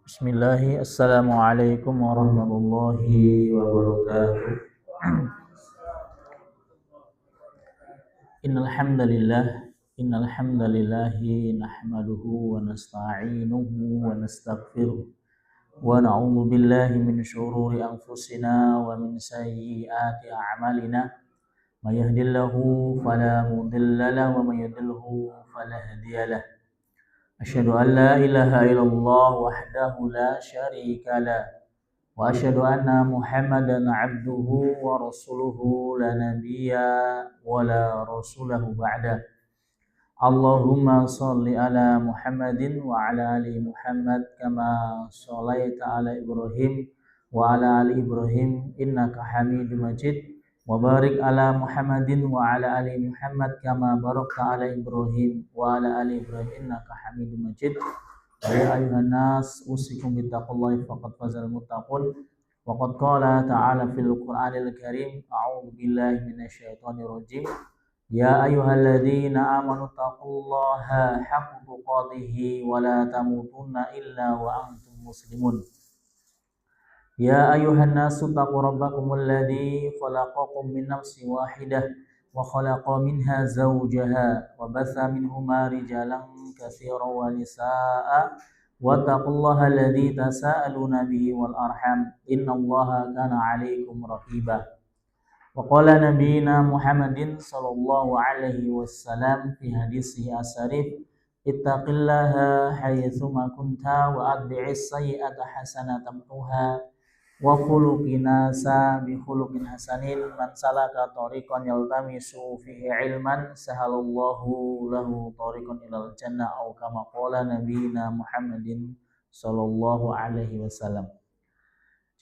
Bismillahi, Assalamualaikum warahmatullahi wabarakatuh. Innal hamdalillahi nahmaduhu wa nasta'inuhu wa nastaghfiruh wa na'udzu billahi min syururi anfusina wa min sayyiati a'malina. May yahdihillahu fala mudilla lahu wa may yudlilhu fala hadiya lahu. Asyhadu an la ilaha illallah wahdahu la syarika lah wa asyhadu anna Muhammadan abduhu wa rasuluhu la nabiyya wa la rasulahu ba'da. Allahumma shalli ala Muhammadin wa ala ali Muhammad kama shallaita ala Ibrahim wa ala ali Ibrahim innaka Hamidum Majid. Wa barik ala Muhammadin wa ala ali Muhammad kama barakta ala Ibrahim wa ala ali Ibrahim innaka Hamidum Majid. Ya ayuhan nas usikum bittaqullahi faqad fazal muttaqun. Wa qad qala ta'ala fil Qur'anil Karim a'udzu billahi minasyaitonir rajim. Ya ayyuhalladzina amanu taqullaha haqqa tuqatih wa la tamutunna illa wa antum muslimun. Ya ayuhan nasu taqu rabbakumul ladzi khalaqakum min nafsin wahidah wa khalaqa minha zawjaha wa batha minhuma rijalan katsiran wa nisaa'a wattaqullaha alladzi tasaaluna bihi wal arham innallaha kana 'alaikum raqiba. Wa qala nabiyyina Muhammadin sallallahu alaihi wasallam fi hadisihi as-sarif ittaqillaha haitsu ma kunta wa atbi'is sayyi'ata hasanatan tamhuha wa khuluqin nasa bi khuluqin hasanin man salaka tariqan yaltamisu fihi ilman sahalallahu lahu tariqan ilal jannah aw kama qala nabiyina Muhammadin sallallahu alaihi wasallam.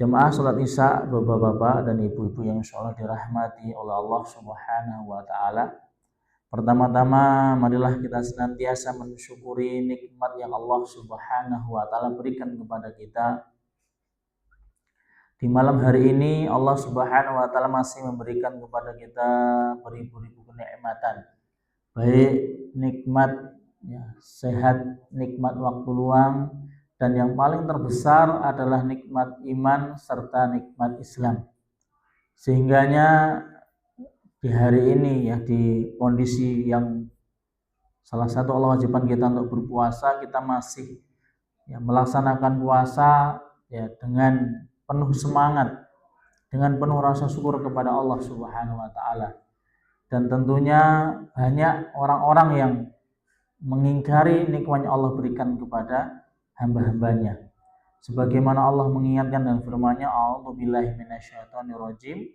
Jemaah salat Isya, bapak-bapak dan ibu-ibu yang insyaallah dirahmati oleh Allah Subhanahu wa taala. Pertama-tama marilah kita senantiasa mensyukuri nikmat yang Allah Subhanahu wa taala berikan kepada kita. Di malam hari ini Allah Subhanahu wa taala masih memberikan kepada kita beribu-ribu kenikmatan. Baik nikmat sehat, nikmat waktu luang, dan yang paling terbesar adalah nikmat iman serta nikmat Islam. Sehingganya di hari ini di kondisi yang salah satu Allah wajibkan kita untuk berpuasa, kita masih melaksanakan puasa dengan penuh semangat, dengan penuh rasa syukur kepada Allah Subhanahu wa taala. Dan tentunya banyak orang-orang yang mengingkari nikmat yang Allah berikan kepada hamba-hambanya. Sebagaimana Allah mengingatkan dalam firman-Nya, a'udzubillahi minasyaitonirrajim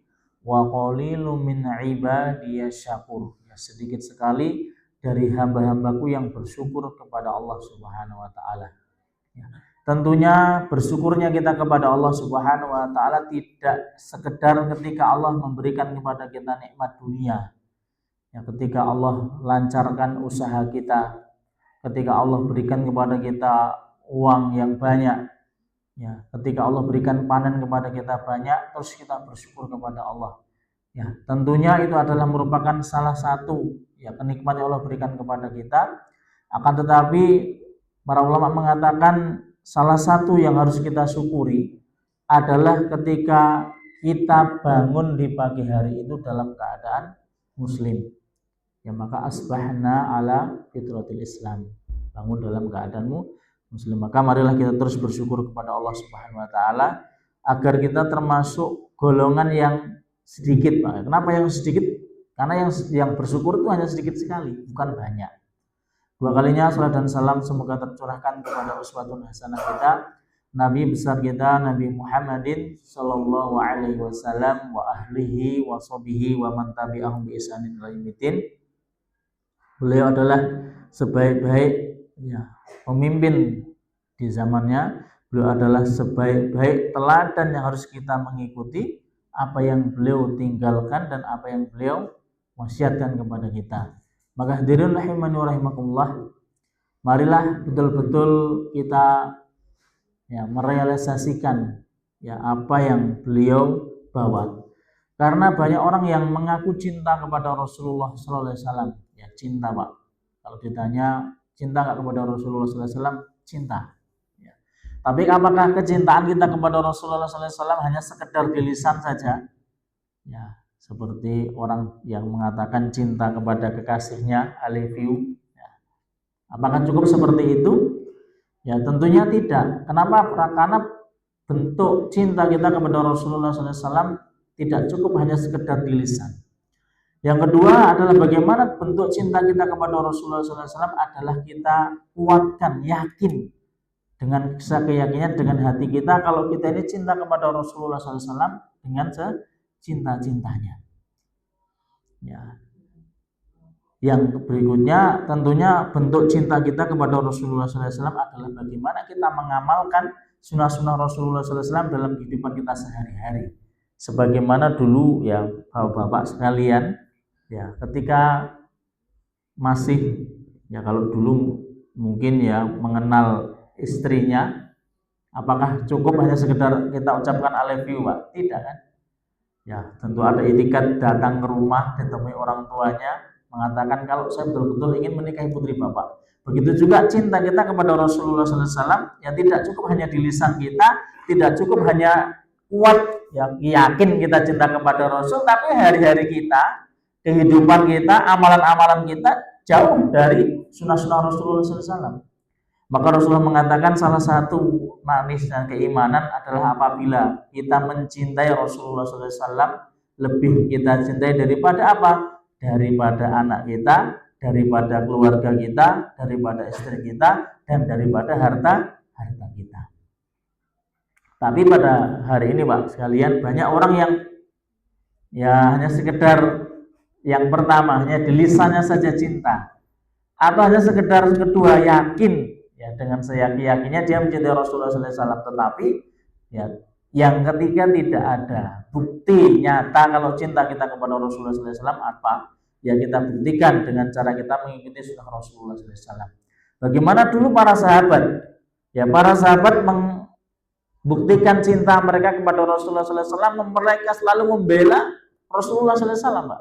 wa qalilum min ibadiyasy syakur. Sedikit sekali dari hamba-hambaku yang bersyukur kepada Allah Subhanahu wa taala. Tentunya bersyukurnya kita kepada Allah Subhanahu wa taala tidak sekedar ketika Allah memberikan kepada kita nikmat dunia. Ketika Allah lancarkan usaha kita, ketika Allah berikan kepada kita uang yang banyak, ketika Allah berikan panen kepada kita banyak, terus kita bersyukur kepada Allah. Tentunya itu adalah merupakan salah satu kenikmatan yang Allah berikan kepada kita. Akan tetapi para ulama mengatakan salah satu yang harus kita syukuri adalah ketika kita bangun di pagi hari itu dalam keadaan muslim. Maka asbahna ala fitratil Islam. Bangun dalam keadaanmu muslim. Maka marilah kita terus bersyukur kepada Allah Subhanahu wa taala agar kita termasuk golongan yang sedikit, Pak. Kenapa yang sedikit? Karena yang bersyukur itu hanya sedikit sekali, bukan banyak. Dua kalinya salat dan salam semoga tercurahkan kepada uswatun hasanah kita, Nabi besar kita Nabi Muhammadin sallallahu alaihi wasallam wa ahlihi wa sahbihi wa man tabi'ahum bi ihsanin ila yaumil. Beliau adalah sebaik-baik pemimpin di zamannya. Beliau adalah sebaik-baik teladan yang harus kita mengikuti apa yang beliau tinggalkan dan apa yang beliau wasiatkan kepada kita. Maka hadirin rahimani wa rahimakumullah, marilah betul-betul kita merealisasikan apa yang beliau bawa. Karena banyak orang yang mengaku cinta kepada Rasulullah sallallahu alaihi wasallam. Cinta, Pak. Kalau ditanya cinta enggak kepada Rasulullah sallallahu alaihi wasallam, cinta. Tapi apakah kecintaan kita kepada Rasulullah SAW hanya sekedar di lisan saja? Ya, seperti orang yang mengatakan cinta kepada kekasihnya, I love you. Ya. Apakah cukup seperti itu? Ya, tentunya tidak. Kenapa? Karena bentuk cinta kita kepada Rasulullah SAW tidak cukup hanya sekedar di lisan. Yang kedua adalah bagaimana bentuk cinta kita kepada Rasulullah SAW adalah kita kuatkan, yakin dengan keyakinan dengan hati kita kalau kita ini cinta kepada Rasulullah SAW dengan secinta-cintanya. Ya. Yang berikutnya tentunya bentuk cinta kita kepada Rasulullah SAW adalah bagaimana kita mengamalkan sunnah-sunnah Rasulullah SAW dalam kehidupan kita sehari-hari. Sebagaimana dulu ya bapak-bapak sekalian, ya ketika masih ya kalau dulu mungkin ya mengenal istrinya, apakah cukup hanya sekedar kita ucapkan I love you, Pak? Tidak kan? Ya, tentu ada etikat datang ke rumah, ditemui orang tuanya, mengatakan kalau saya betul-betul ingin menikahi putri Bapak. Begitu juga cinta kita kepada Rasulullah SAW, ya tidak cukup hanya di lisan kita, tidak cukup hanya kuat, ya yakin kita cinta kepada Rasul, tapi hari-hari kita, kehidupan kita, amalan-amalan kita jauh dari sunnah-sunnah Rasulullah SAW. Maka Rasulullah mengatakan salah satu manis dan keimanan adalah apabila kita mencintai Rasulullah SAW lebih kita cintai daripada apa? Daripada anak kita, daripada keluarga kita, daripada istri kita, dan daripada harta kita. Tapi pada hari ini Pak sekalian banyak orang yang ya hanya sekedar yang pertama hanya di lisannya saja cinta, atau hanya sekedar kedua yakin ya dengan seyakin-yakinnya dia mencintai Rasulullah SAW, tetapi ya yang ketiga tidak ada bukti nyata kalau cinta kita kepada Rasulullah SAW apa ya kita buktikan dengan cara kita mengikuti sunnah Rasulullah SAW. Bagaimana dulu para sahabat ya para sahabat membuktikan cinta mereka kepada Rasulullah SAW, mereka selalu membela Rasulullah SAW, Pak.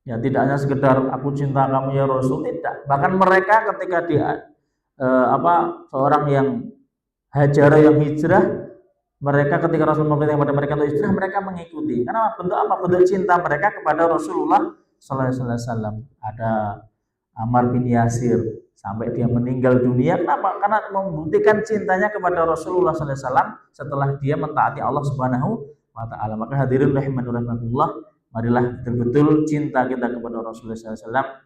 Ya tidak hanya sekedar aku cinta kamu ya Rasul, tidak. Bahkan mereka ketika dia seorang yang hajara yang hijrah, mereka ketika Rasul memerintahkan kepada mereka untuk hijrah, mereka mengikuti. Karena bentuk apa? Bentuk cinta mereka kepada Rasulullah SAW. Ada Ammar bin Yasir sampai dia meninggal dunia. Kenapa? Karena membuktikan cintanya kepada Rasulullah SAW setelah dia mentaati Allah Subhanahu wa Ta'ala. Maka hadirin rahimanullah, marilah betul-betul cinta kita kepada Rasulullah SAW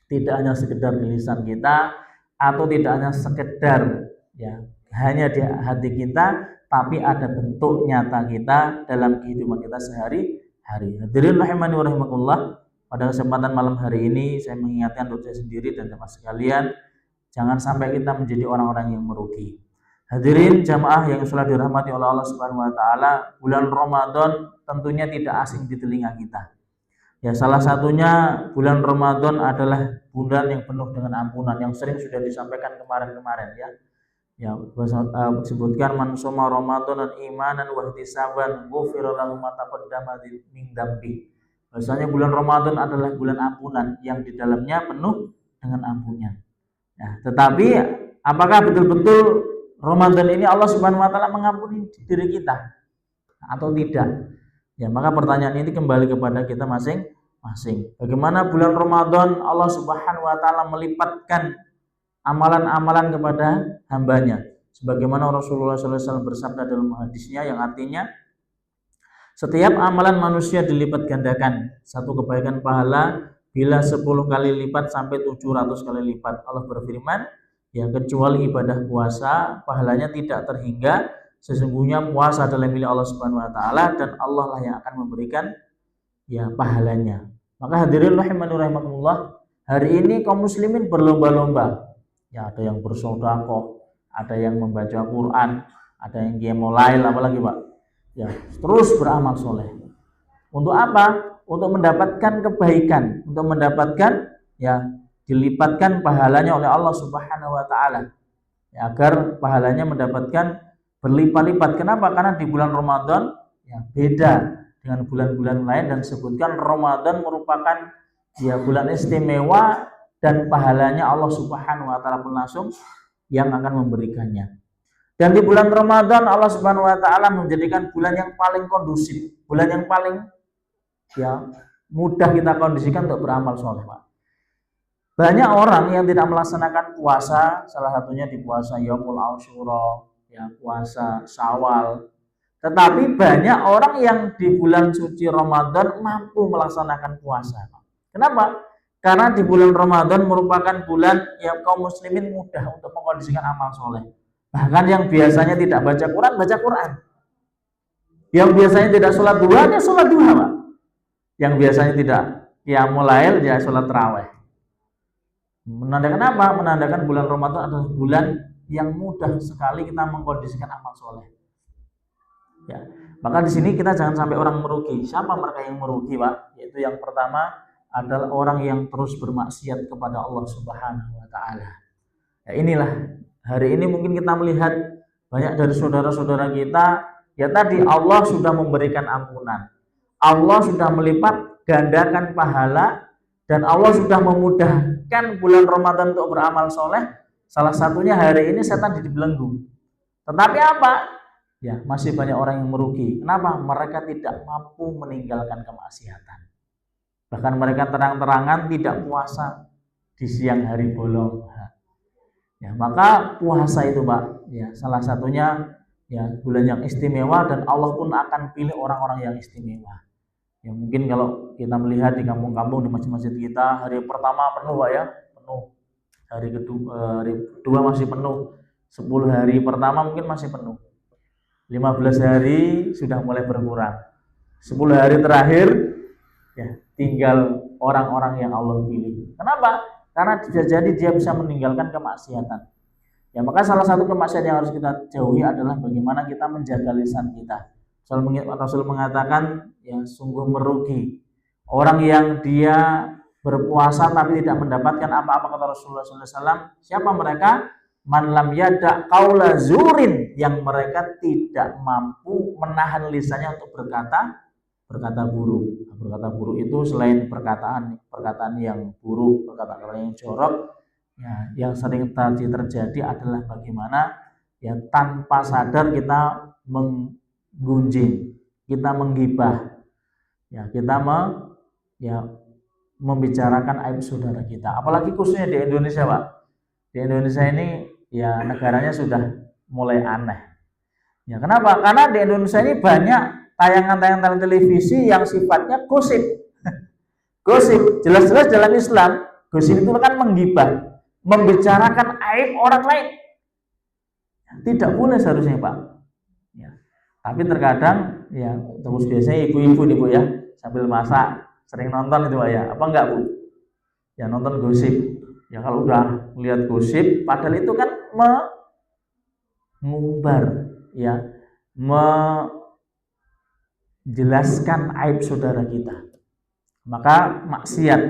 tidak hanya sekedar di lisan kita, atau tidak hanya sekedar ya hanya di hati kita, tapi ada bentuk nyata kita dalam kehidupan kita sehari-hari. Hadirin rahimani wa rahimakumullah, pada kesempatan malam hari ini saya mengingatkan untuk saya sendiri dan jamaah sekalian, jangan sampai kita menjadi orang-orang yang merugi. Hadirin jamaah yang sudah dirahmati oleh Allah Subhanahu wa Ta'ala, bulan Ramadan tentunya tidak asing di telinga kita. Ya salah satunya bulan Ramadan adalah bulan yang penuh dengan ampunan yang sering sudah disampaikan kemarin-kemarin ya. Ya disebutkan man shoma Ramadanan imanan wa ihtisaban ghufira lahu ma taqaddama min dzambi. Bahasanya bulan Ramadan adalah bulan ampunan yang di dalamnya penuh dengan ampunan. Ya, tetapi apakah betul-betul Ramadan ini Allah Subhanahu wa Ta'ala mengampuni diri kita atau tidak? Ya, maka pertanyaan ini kembali kepada kita masing-masing. Bagaimana bulan Ramadan Allah Subhanahu wa Ta'ala melipatkan amalan-amalan kepada hambanya. Sebagaimana Rasulullah SAW bersabda dalam hadisnya yang artinya setiap amalan manusia dilipat gandakan. Satu kebaikan pahala bila 10 kali lipat sampai 700 kali lipat. Allah berfirman, ya kecuali ibadah puasa pahalanya tidak terhingga. Sesungguhnya puasa adalah milik Allah Subhanahu wa Ta'ala dan Allah lah yang akan memberikan ya pahalanya. Maka hadirin rahimanullah, hari ini kaum muslimin berlomba-lomba. Ya ada yang bersedekah, ada yang membaca Quran, ada yang qiyamul lail, apalagi Pak. Ya, terus beramal soleh. Untuk apa? Untuk mendapatkan kebaikan, untuk mendapatkan ya dilipatkan pahalanya oleh Allah Subhanahu wa Ta'ala. Ya, agar pahalanya mendapatkan berlipat-lipat. Kenapa? Karena di bulan Ramadan ya beda dengan bulan-bulan lain dan disebutkan Ramadan merupakan ya bulan istimewa dan pahalanya Allah Subhanahu wa Ta'ala pun langsung yang akan memberikannya. Dan di bulan Ramadan Allah Subhanahu wa taala menjadikan bulan yang paling kondusif, bulan yang paling ya mudah kita kondisikan untuk beramal soleh, Pak. Banyak orang yang tidak melaksanakan puasa, salah satunya di puasa Yaumul Asyura, ya puasa Syawal. Tetapi banyak orang yang di bulan suci Ramadan mampu melaksanakan puasa. Kenapa? Karena di bulan Ramadan merupakan bulan yang kaum muslimin mudah untuk mengkondisikan amal soleh. Bahkan yang biasanya tidak baca Quran, baca Quran. Yang biasanya tidak sholat duha, dia sholat duha, Pak. Yang biasanya tidak qiyamul lail, dia sholat tarawih. Menandakan apa? Menandakan bulan Ramadan adalah bulan yang mudah sekali kita mengkondisikan amal soleh. Ya, maka di sini kita jangan sampai orang merugi. Siapa mereka yang merugi, Pak? Yaitu yang pertama adalah orang yang terus bermaksiat kepada Allah Subhanahu wa taala. Ya, inilah hari ini mungkin kita melihat banyak dari saudara-saudara kita, ya tadi Allah sudah memberikan ampunan. Allah sudah melipat gandakan pahala dan Allah sudah memudahkan bulan Ramadan untuk beramal soleh. Salah satunya hari ini setan dibelenggu. Tetapi apa? Ya, masih banyak orang yang merugi. Kenapa? Mereka tidak mampu meninggalkan kemaksiatan. Bahkan mereka terang-terangan tidak puasa di siang hari bolong. Ya, maka puasa itu, Pak, ya salah satunya ya bulan yang istimewa dan Allah pun akan pilih orang-orang yang istimewa. Ya mungkin kalau kita melihat di kampung-kampung, di masjid-masjid kita, hari pertama penuh, Pak ya, penuh. Hari kedua masih penuh. 10 hari pertama mungkin masih penuh. 15 hari sudah mulai berkurang. 10 hari terakhir ya tinggal orang-orang yang Allah pilih. Kenapa? Karena bisa jadi dia bisa meninggalkan kemaksiatan. Ya maka salah satu kemaksiatan yang harus kita jauhi adalah bagaimana kita menjaga lisan kita. Rasul mengatakan ya sungguh merugi orang yang dia berpuasa tapi tidak mendapatkan apa-apa, kata Rasulullah SAW. Siapa mereka? Man lam yada qaula zurin, yang mereka tidak mampu menahan lisannya untuk berkata buruk. Berkata buruk itu selain perkataan yang buruk, perkataan yang jorok, ya, yang sering terjadi adalah bagaimana ya tanpa sadar kita menggunjing, kita menggibah, ya kita membicarakan aib saudara kita. Apalagi khususnya di Indonesia, Pak. Di Indonesia ini ya negaranya sudah mulai aneh. Ya kenapa? Karena di Indonesia ini banyak tayangan-tayangan televisi yang sifatnya gosip. Gosip, jelas-jelas dalam Islam, gosip itu kan menggibah, membicarakan aib orang lain. Tidak boleh seharusnya, Pak. Ya. Tapi terkadang ya terus biasanya ibu-ibu nih, Bu ya, sambil masak sering nonton itu, Pak ya. Apa enggak, Bu? Ya nonton gosip. Ya kalau udah melihat gosip, padahal itu kan mengumbar, ya, menjelaskan aib saudara kita. Maka maksiat.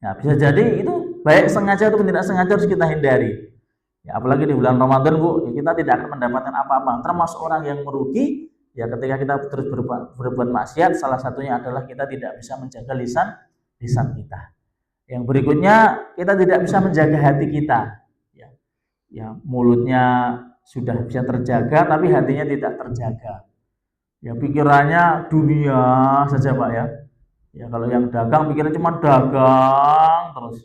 Ya bisa jadi itu baik sengaja atau tidak sengaja harus kita hindari. Ya, apalagi di bulan Ramadan, Bu, ya kita tidak akan mendapatkan apa-apa. Termasuk orang yang merugi, ya ketika kita terus berbuat maksiat, salah satunya adalah kita tidak bisa menjaga lisan kita. Yang berikutnya, kita tidak bisa menjaga hati kita. Ya, mulutnya sudah bisa terjaga, tapi hatinya tidak terjaga. Ya, pikirannya dunia saja, Pak ya. Ya, kalau yang dagang pikirannya cuma dagang terus.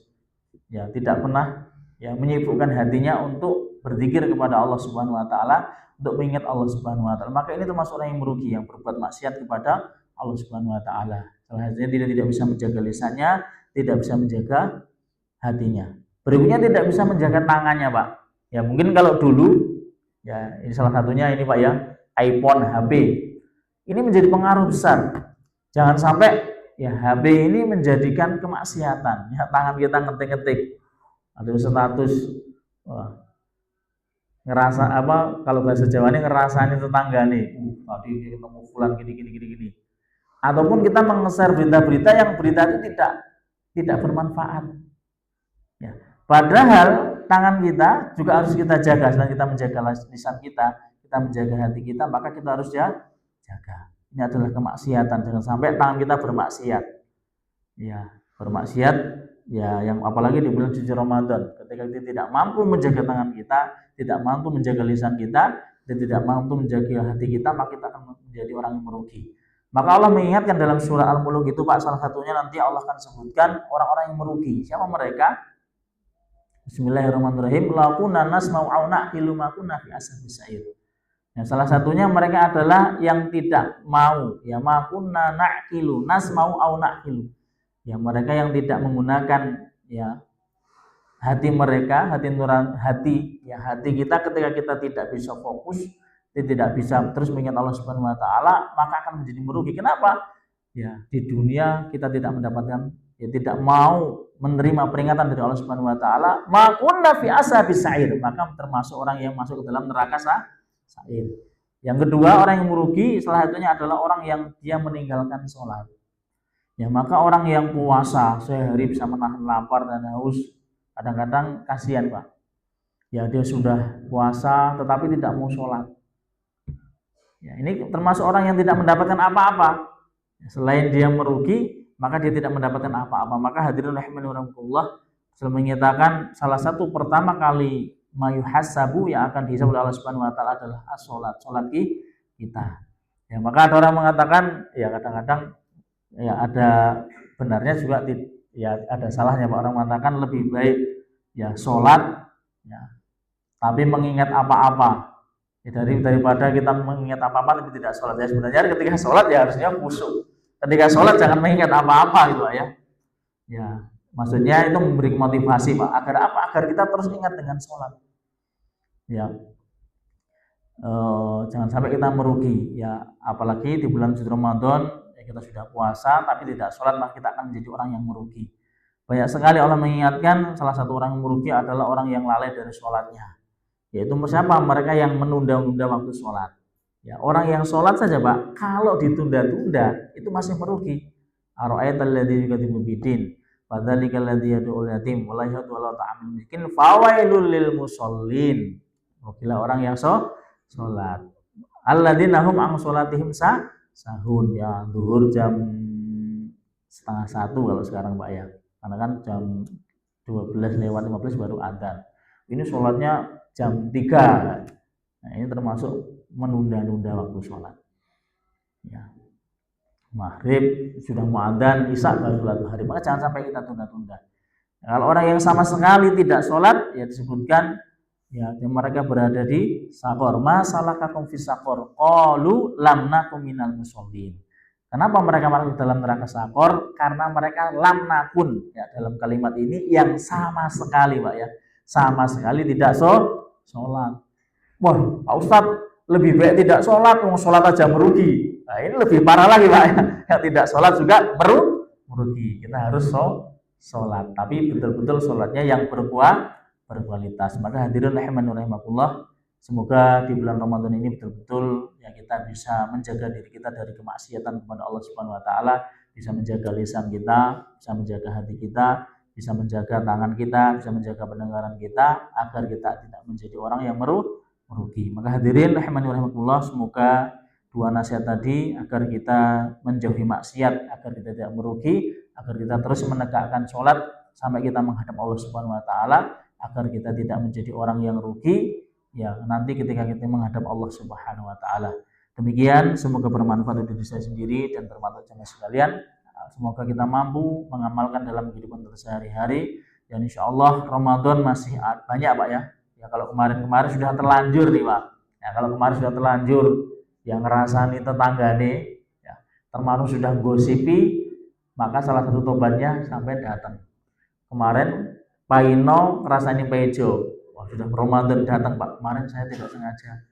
Ya, tidak pernah ya menyibukkan hatinya untuk berzikir kepada Allah Subhanahu wa taala, untuk mengingat Allah Subhanahu wa taala. Maka ini termasuk orang yang merugi, yang berbuat maksiat kepada Allah Subhanahu wa taala. Salah satunya tidak bisa menjaga lisannya, tidak bisa menjaga hatinya. Berikutnya tidak bisa menjaga tangannya, Pak. Ya mungkin kalau dulu ya ini salah satunya ini, Pak ya, iPhone, HP. Ini menjadi pengaruh besar. Jangan sampai ya HP ini menjadikan kemaksiatan. Ya tangan kita ngetik-ngetik atau status ngerasa apa, kalau bahasa Jawa ini ngerasani tetangga nih. Tadi ketemu fulan gini. Ataupun kita meng-share berita-berita yang berita itu tidak bermanfaat. Ya. Padahal tangan kita juga harus kita jaga. Selain kita menjaga lisan kita menjaga hati kita, maka kita harus jaga. Ini adalah kemaksiatan. Jangan sampai tangan kita bermaksiat. Ya, bermaksiat ya yang apalagi di bulan suci Ramadan. Ketika kita tidak mampu menjaga tangan kita, tidak mampu menjaga lisan kita, dan tidak mampu menjaga hati kita, maka kita akan menjadi orang yang merugi. Maka Allah mengingatkan dalam surah Al-Mulk itu Pak, salah satunya nanti Allah akan sebutkan orang-orang yang merugi. Siapa mereka? Bismillahirrahmanirrahim. Laquna nasma'u au naqilu ma kunna fi ashabis sa'ir. Ya, salah satunya mereka adalah yang tidak mau, ya makunna naqilu, nasma'u au naqilu. Ya, mereka yang tidak menggunakan ya hati mereka, hati kita ketika kita tidak bisa fokus, tidak bisa terus mengingat Allah Subhanahu wa taala, maka akan menjadi merugi. Kenapa? Ya, di dunia kita tidak mendapatkan, ya tidak mau menerima peringatan dari Allah Subhanahu wa taala, makunna fi ashabis sa'ir, maka termasuk orang yang masuk ke dalam neraka sa'ir. Yang kedua, orang yang merugi salah satunya adalah orang yang dia meninggalkan sholat. Ya, maka orang yang puasa sehari bisa menahan lapar dan haus, kadang-kadang kasihan Pak. Ya, dia sudah puasa tetapi tidak mau sholat. Ya, ini termasuk orang yang tidak mendapatkan apa-apa. Selain dia merugi, maka dia tidak mendapatkan apa-apa. Maka hadirin rahimanillah, Rasul menyatakan salah satu pertama kali mayuhasabu yang akan dihisab oleh Allah Subhanahu wa taala adalah salat kita. Ya, maka ada orang mengatakan, ya kadang-kadang ya ada benarnya juga, ya ada salahnya Pak, orang mengatakan lebih baik ya salat ya tapi mengingat apa-apa. Ya, daripada kita mengingat apa-apa tapi tidak sholat. Ya sebenarnya ketika sholat ya harusnya khusyuk. Ketika sholat jangan mengingat apa-apa gitu ya. Ya, maksudnya itu memberi motivasi Pak. Agar apa? Agar kita terus ingat dengan sholat. Ya, jangan sampai kita merugi. Ya, apalagi di bulan suci Ramadan ya kita sudah puasa tapi tidak sholat, maka kita akan menjadi orang yang merugi. Banyak sekali Allah mengingatkan salah satu orang yang merugi adalah orang yang lalai dari sholatnya. Yaitu siapa? Mereka yang menunda-nunda waktu sholat. Ya, orang yang sholat saja Pak, kalau ditunda-tunda itu masih merugi. Ara'aital ladzi yukadzibu bidin, fadzalikal ladzi yad'ul yatim wa la yahuddu 'ala ta'amil miskin, fawailul lil musallin. Bila orang yang sholat, alladzina hum an sholatihim sahun, ya zuhur jam setengah 1 kalau sekarang Pak ya. Karena kan jam 12:15 baru adzan. Ini sholatnya jam 3. Nah, ini termasuk menunda-nunda waktu sholat. Ya. Maghrib sudah mau adzan, isya baru sholat maghrib. Maka jangan sampai kita tunda-tunda. Nah, kalau orang yang sama sekali tidak sholat, ya disebutkan ya mereka berada di sakor. Masalakakum fis sakor? Qalu lam nakum minal musallin. Kenapa mereka masuk dalam neraka sakor? Karena mereka lam nakun. Ya, dalam kalimat ini yang sama sekali Pak ya. Sama sekali tidak sholat. Wah, Pak Ustadz lebih baik tidak sholat, sholat aja merugi. Nah, ini lebih parah lagi Pak. Yang tidak sholat juga merugi. Kita harus sholat, tapi betul-betul sholatnya yang berkualitas. Maka hadirin rahimanillah, semoga di bulan Ramadan ini betul-betul ya kita bisa menjaga diri kita dari kemaksiatan kepada Allah Subhanahu wa taala, bisa menjaga lisan kita, bisa menjaga hati kita, bisa menjaga tangan kita, bisa menjaga pendengaran kita, agar kita tidak menjadi orang yang merugi. Maka hadirin rahimanillah, semoga dua nasihat tadi agar kita menjauhi maksiat, agar kita tidak merugi, agar kita terus menegakkan sholat sampai kita menghadap Allah Subhanahu wa taala, agar kita tidak menjadi orang yang rugi ya nanti ketika kita menghadap Allah Subhanahu wa taala. Demikian, semoga bermanfaat untuk diri saya sendiri dan bermanfaat jemaah sekalian. Semoga kita mampu mengamalkan dalam kehidupan kita sehari-hari, dan insya Allah Ramadan masih banyak Pak ya. Ya kalau kemarin sudah terlanjur nih Pak. Ya kalau kemarin sudah terlanjur yang ngerasani tetanggane, ya termasuk sudah gosipi, maka salah satu tobatnya sampai datang. Kemarin Pak Ino ngerasani Pejo, wah sudah Ramadan datang Pak. Kemarin saya tidak sengaja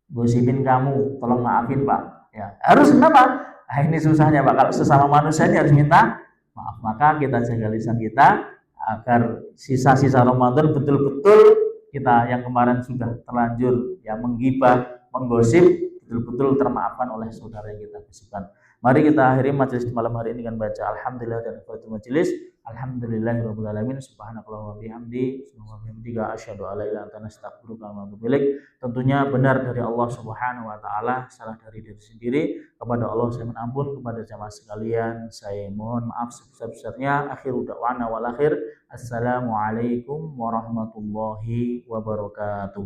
gosipin kamu, tolong maafin Pak. Ya harus kenapa? Nah, ini susahnya Pak. Kalau sesama manusia ini harus minta maaf. Maka kita jaga lisan kita agar sisa-sisa Ramadan betul-betul kita yang kemarin sudah terlanjur ya menggibah, menggosip, betul-betul termaafkan oleh saudara yang kita gosipkan. Mari kita akhiri majelis malam hari ini dengan baca alhamdulillah dan kafaratul majelis. Alhamdulillahirabbil alamin, subhanakallah wa bihamdi, subhanaka asyhadu alla ilaha illa anta astaghfiruka wa atubu ilaik. Tentunya benar dari Allah Subhanahu wa taala, salah dari diri sendiri. Kepada Allah saya mohon ampun, kepada jamaah sekalian saya mohon maaf sebesar-besarnya. Akhiru da'wana wal akhir. Assalamualaikum warahmatullahi wabarakatuh.